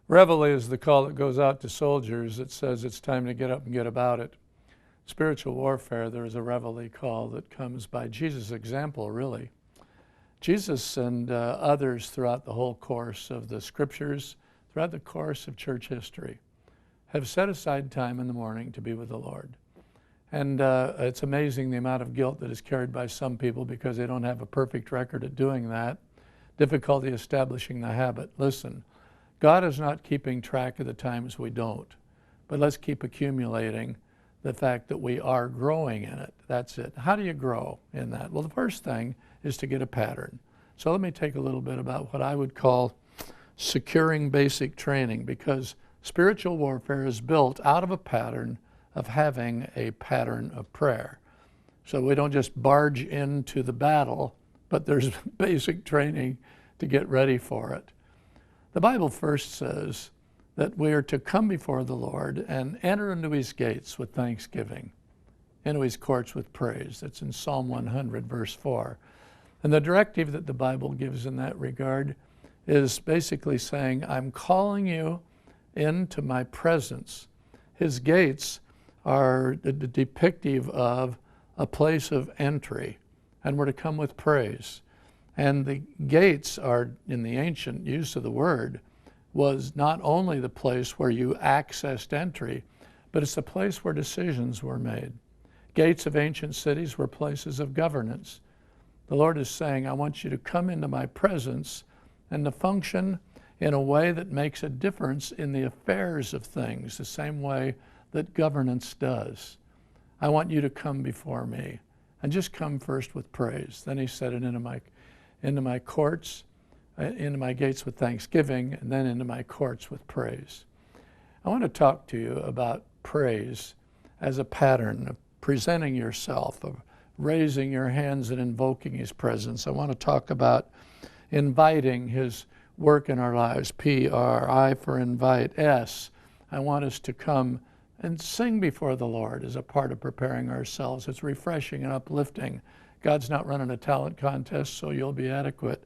Reveille is the call that goes out to soldiers. It says it's time to get up and get about it. Spiritual warfare, there is a reveille call that comes by Jesus' example, really. Jesus and others throughout the whole course of the scriptures, throughout the course of church history, have set aside time in the morning to be with the Lord. And it's amazing the amount of guilt that is carried by some people because they don't have a perfect record at doing that. Difficulty establishing the habit. Listen, God is not keeping track of the times we don't, but let's keep accumulating the fact that we are growing in it. That's it. How do you grow in that? Well, the first thing is to get a pattern. So let me take a little bit about what I would call securing basic training, because spiritual warfare is built out of a pattern of having a pattern of prayer. So we don't just barge into the battle, but there's basic training to get ready for it. The Bible first says that we are to come before the Lord and enter into his gates with thanksgiving, into his courts with praise. That's in Psalm 100, verse 4. And the directive that the Bible gives in that regard is basically saying, I'm calling you into my presence. His gates are depictive of a place of entry, and we're to come with praise. And the gates are, in the ancient use of the word, was not only the place where you accessed entry, but it's the place where decisions were made. Gates of ancient cities were places of governance. The Lord is saying, I want you to come into my presence and to function in a way that makes a difference in the affairs of things, the same way that governance does. I want you to come before me, and just come first with praise. Then he said it into my courts, into my gates with thanksgiving, and then into my courts with praise. I want to talk to you about praise as a pattern of presenting yourself, of raising your hands and invoking his presence. I want to talk about inviting his work in our lives. P-R, I for invite. S, I want us to come and sing before the Lord as a part of preparing ourselves. It's refreshing and uplifting. God's not running a talent contest, so you'll be adequate.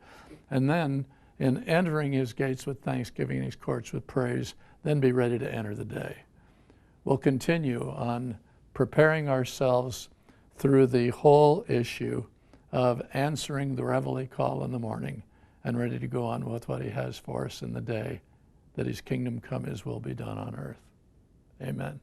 And then in entering his gates with thanksgiving and his courts with praise, then be ready to enter the day. We'll continue on preparing ourselves through the whole issue of answering the reveille call in the morning and ready to go on with what he has for us in the day, that his kingdom come, his will be done on earth. Amen.